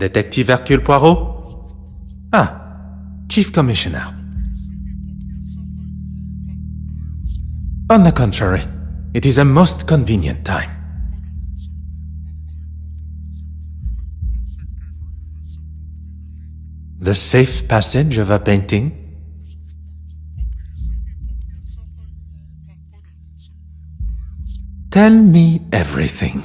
Detective Hercule Poirot? Ah, Chief Commissioner. On the contrary, it is a most convenient time. The safe passage of a painting? Tell me everything.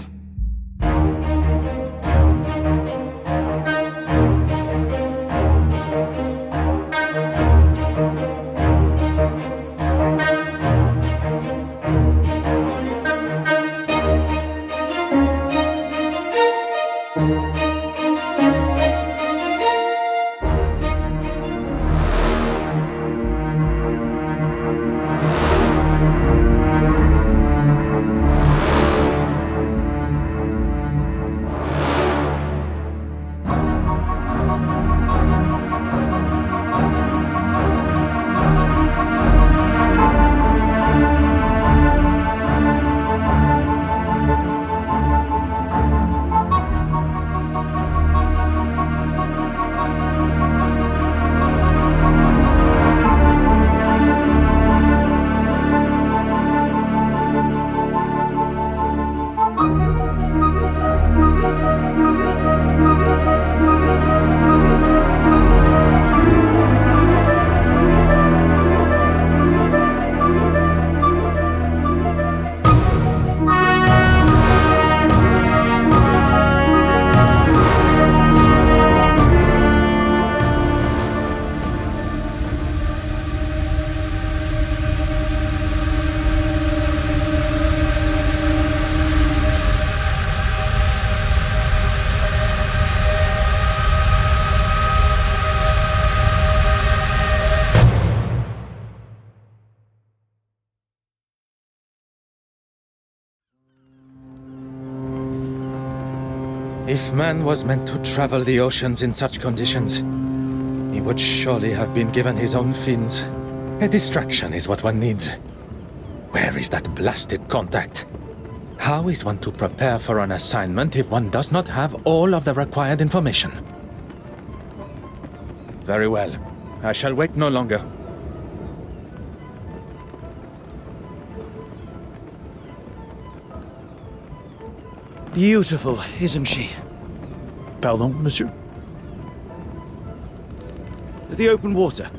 If man was meant to travel the oceans in such conditions, he would surely have been given his own fins. A distraction is what one needs. Where is that blasted contact? How is one to prepare for an assignment if one does not have all of the required information? Very well. I shall wait no longer. Beautiful, isn't she? Pardon, monsieur? The open water.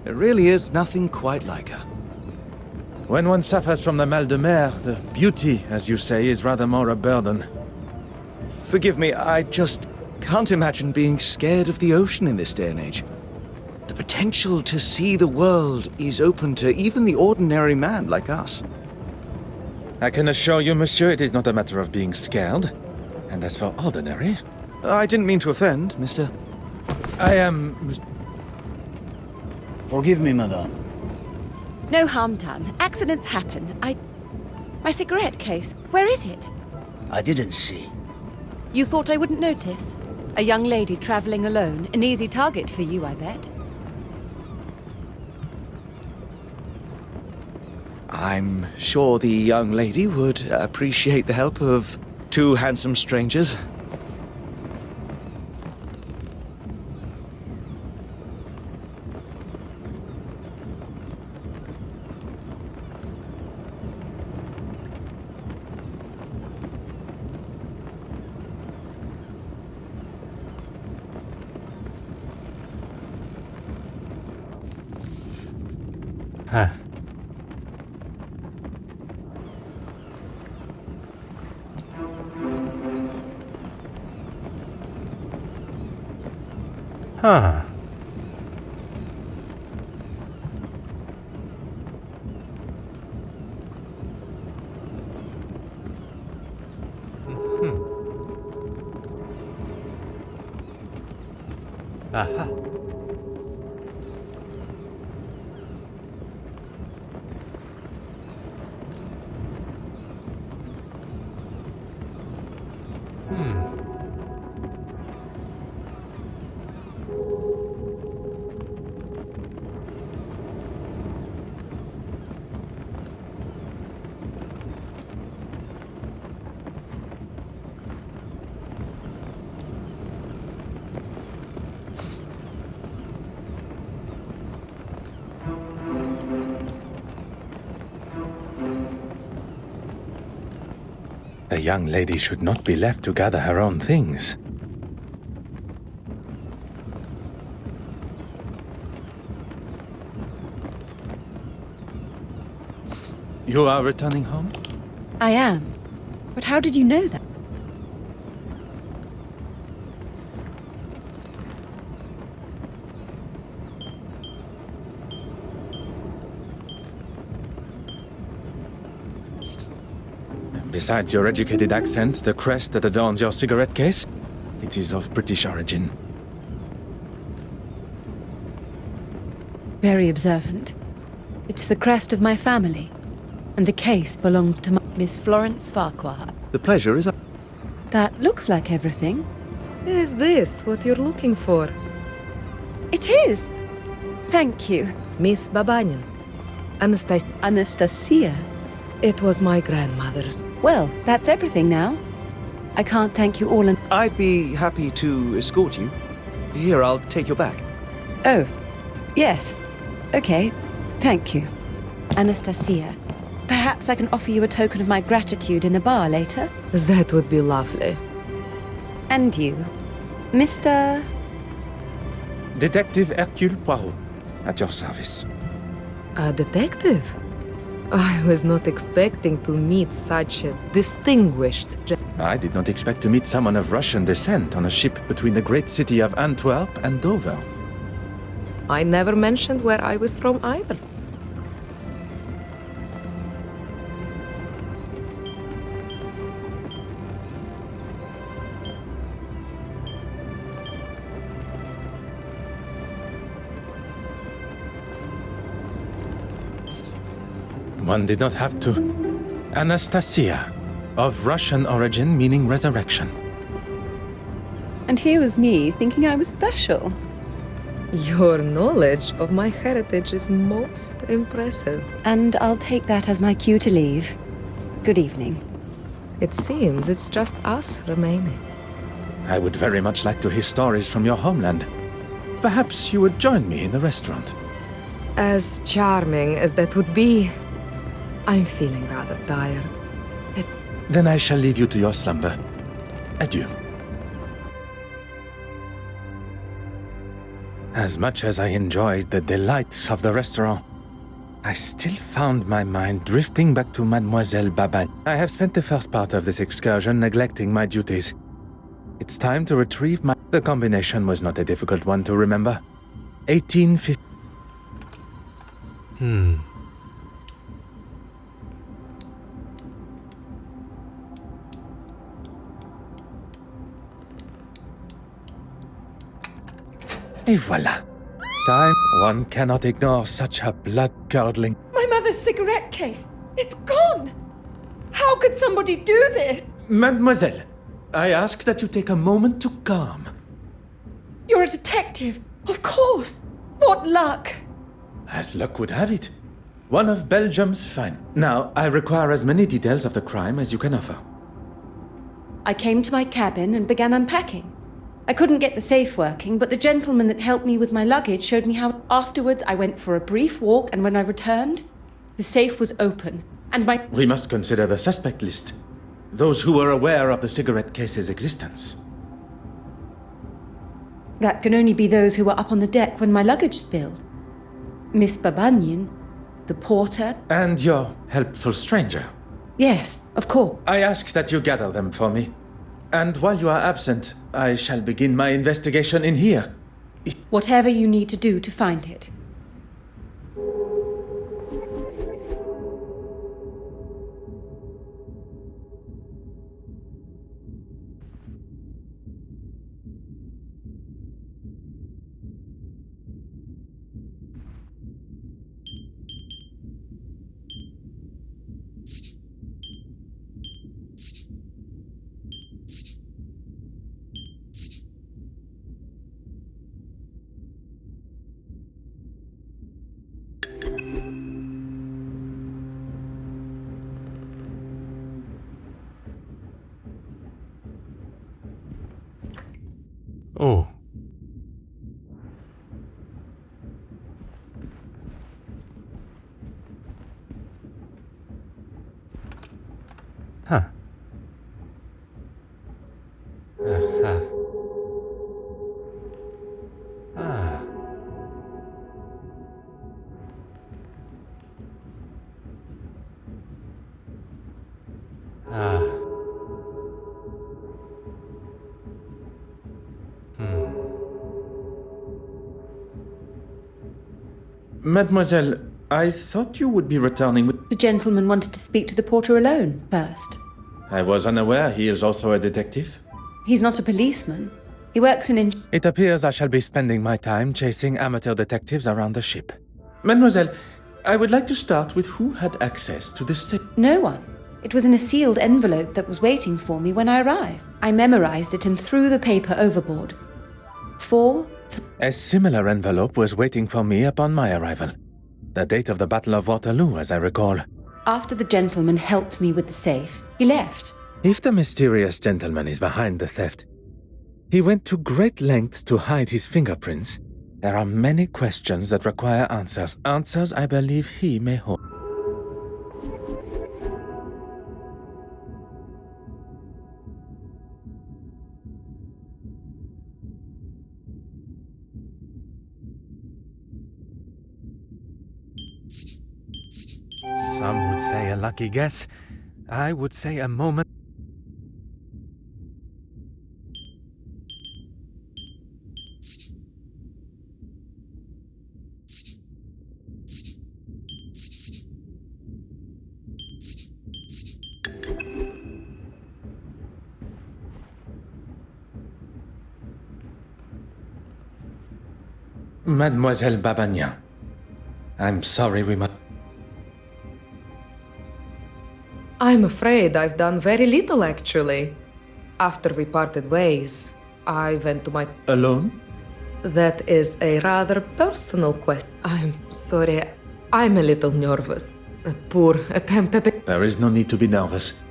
There really is nothing quite like her. When one suffers from the mal de mer, the beauty, as you say, is rather more a burden. Forgive me, I just can't imagine being scared of the ocean in this day and age. The potential to see the world is open to even the ordinary man like us. I can assure you, monsieur, it is not a matter of being scared. And as for ordinary... I didn't mean to offend, mister. I am... Forgive me, madame. No harm done. Accidents happen. My cigarette case, where is it? I didn't see. You thought I wouldn't notice? A young lady traveling alone. An easy target for you, I bet. I'm sure the young lady would appreciate the help of two handsome strangers. Huh. Huh. Aha. A young lady should not be left to gather her own things. You are returning home? I am. But how did you know that? Besides your educated accent, the crest that adorns your cigarette case, it is of British origin. Very observant. It's the crest of my family. And the case belonged to Miss Florence Farquhar. The pleasure is... That looks like everything. Is this what you're looking for? It is! Thank you. Miss Babanin. Anastasia. It was my grandmother's. Well, that's everything now. I can't thank you all and... I'd be happy to escort you. Here, I'll take your bag. Oh, yes. Okay, thank you. Anastasia, perhaps I can offer you a token of my gratitude in the bar later? That would be lovely. And you, Mr... Detective Hercule Poirot, at your service. A detective? I was not expecting to meet such a distinguished I did not expect to meet someone of Russian descent on a ship between the great city of Antwerp and Dover. I never mentioned where I was from either. One did not have to. Anastasia, of Russian origin meaning resurrection. And here was me thinking I was special. Your knowledge of my heritage is most impressive. And I'll take that as my cue to leave. Good evening. It seems it's just us remaining. I would very much like to hear stories from your homeland. Perhaps you would join me in the restaurant. As charming as that would be, I'm feeling rather tired. Then I shall leave you to your slumber. Adieu. As much as I enjoyed the delights of the restaurant, I still found my mind drifting back to Mademoiselle Baban. I have spent the first part of this excursion neglecting my duties. It's time to retrieve my... The combination was not a difficult one to remember. 1850... Et voilà. Time. One cannot ignore such a blood-curdling... My mother's cigarette case! It's gone! How could somebody do this? Mademoiselle, I ask that you take a moment to calm. You're a detective, of course! What luck! As luck would have it. One of Belgium's fine. Now, I require as many details of the crime as you can offer. I came to my cabin and began unpacking. I couldn't get the safe working, but the gentleman that helped me with my luggage showed me how. Afterwards, I went for a brief walk, and when I returned, the safe was open, and my... We must consider the suspect list. Those who were aware of the cigarette case's existence. That can only be those who were up on the deck when my luggage spilled. Miss Babanyan, the porter... And your helpful stranger. Yes, of course. I ask that you gather them for me. And while you are absent, I shall begin my investigation in here. Whatever you need to do to find it. Oh. Huh. Ah. Mademoiselle, I thought you would be returning with... The gentleman wanted to speak to the porter alone first. I was unaware he is also a detective. He's not a policeman. He works in... It appears I shall be spending my time chasing amateur detectives around the ship. Mademoiselle, I would like to start with who had access to the safe. No one. It was in a sealed envelope that was waiting for me when I arrived. I memorized it and threw the paper overboard. A similar envelope was waiting for me upon my arrival. The date of the Battle of Waterloo, as I recall. After the gentleman helped me with the safe, he left. If the mysterious gentleman is behind the theft, he went to great lengths to hide his fingerprints. There are many questions that require answers. Answers I believe he may hold. Some would say a lucky guess. I would say a moment. Mademoiselle Babagnan, I'm sorry we must... I'm afraid I've done very little, actually. After we parted ways, I went to my... Alone? That is a rather personal question. I'm sorry, I'm a little nervous. A poor attempt at it. There is no need to be nervous.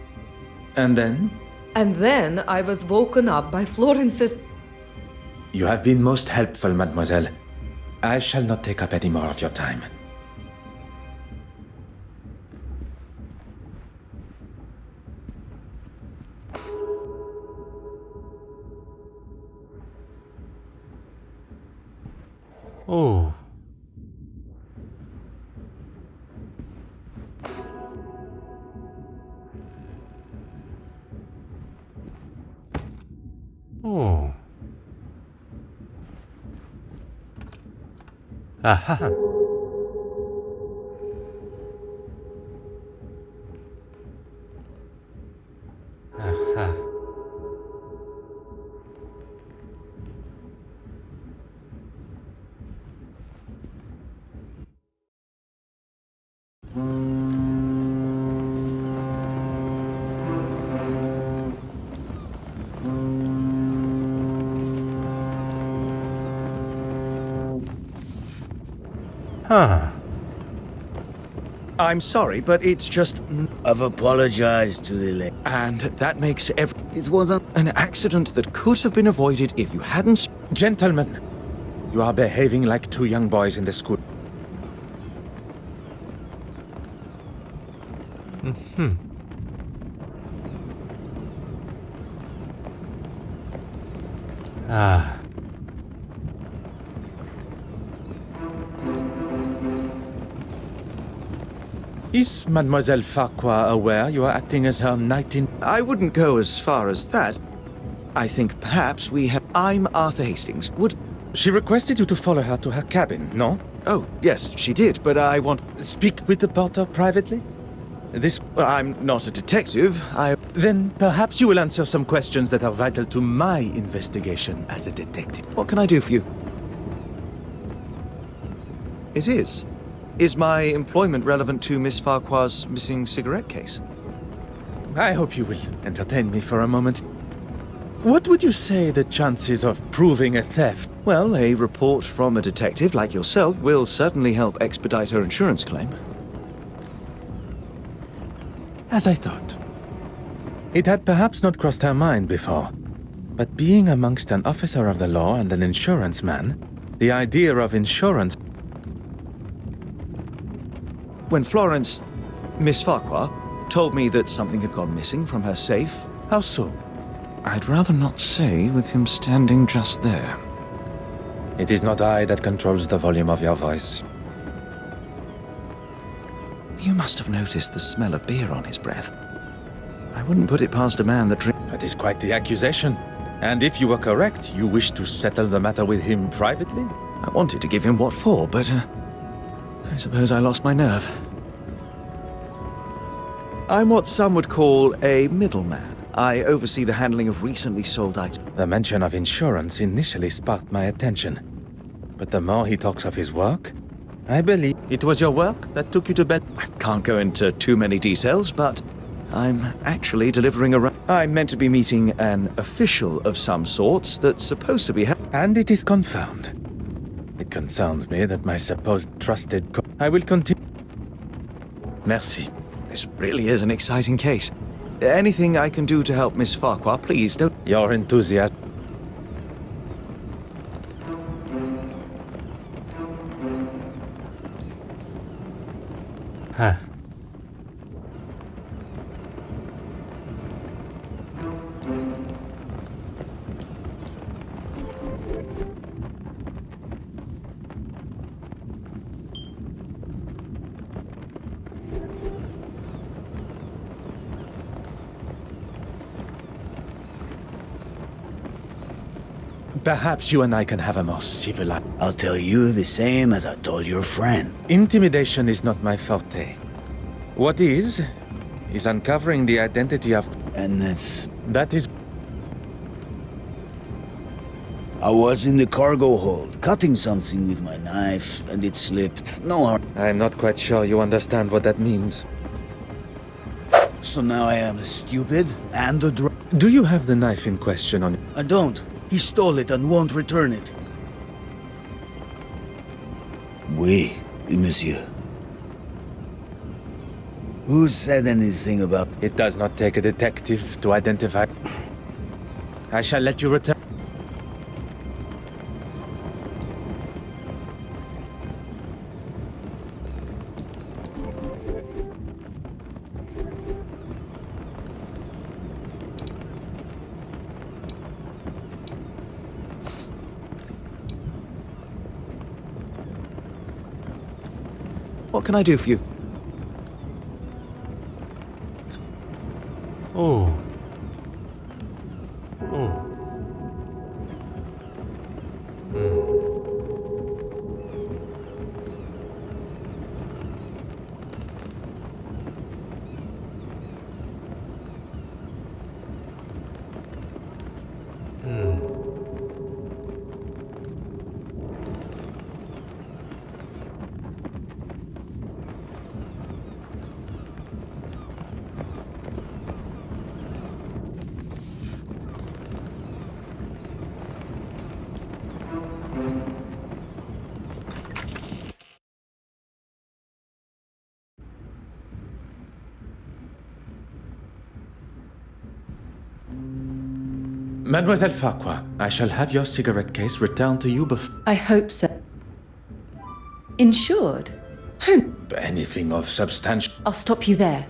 And then? And then I was woken up by Florence's... You have been most helpful, mademoiselle. I shall not take up any more of your time. Oh. Oh. Aha. Aha. Huh. I'm sorry, but it's just... I've apologized to the lady. And that makes It was an accident that could have been avoided if you hadn't... Gentlemen, you are behaving like two young boys in the school. Ah. Is Mademoiselle Farquhar aware you are acting as her knight in... I wouldn't go as far as that. I think perhaps we have... I'm Arthur Hastings. Would... She requested you to follow her to her cabin, no? Oh, yes, she did, but I want... Speak with the porter privately? This... I'm not a detective. Then perhaps you will answer some questions that are vital to my investigation as a detective. What can I do for you? It is. Is my employment relevant to Miss Farquhar's missing cigarette case? I hope you will entertain me for a moment. What would you say the chances of proving a theft? Well, a report from a detective like yourself will certainly help expedite her insurance claim. As I thought. It had perhaps not crossed her mind before, but being amongst an officer of the law and an insurance man, the idea of insurance... When Florence, Miss Farquhar, told me that something had gone missing from her safe... How so? I'd rather not say with him standing just there. It is not I that controls the volume of your voice. You must have noticed the smell of beer on his breath. I wouldn't put it past a man that That is quite the accusation. And if you were correct, you wish to settle the matter with him privately? I wanted to give him what for, but I suppose I lost my nerve. I'm what some would call a middleman. I oversee the handling of recently sold items. The mention of insurance initially sparked my attention. But the more he talks of his work, I believe... It was your work that took you to bed? I can't go into too many details, but I'm actually delivering a... I'm meant to be meeting an official of some sorts that's supposed to be... And it is confirmed. It concerns me that my supposed trusted... I will continue... Merci. This really is an exciting case. Anything I can do to help Miss Farquhar, please don't... Your enthusiasm... Huh. Perhaps you and I can have a more civilized... I'll tell you the same as I told your friend. Intimidation is not my forte. What is uncovering the identity of... And that's... That is... I was in the cargo hold, cutting something with my knife, and it slipped. No harm. I'm not quite sure you understand what that means. So now I am stupid and a Do you have the knife in question on... I don't. He stole it and won't return it. Oui, monsieur. Who said anything about... It does not take a detective to identify... I shall let you return... What can I do for you? Oh. Oh. Mademoiselle Farquhar, I shall have your cigarette case returned to you before... I hope so. Insured? Anything of substantial... I'll stop you there.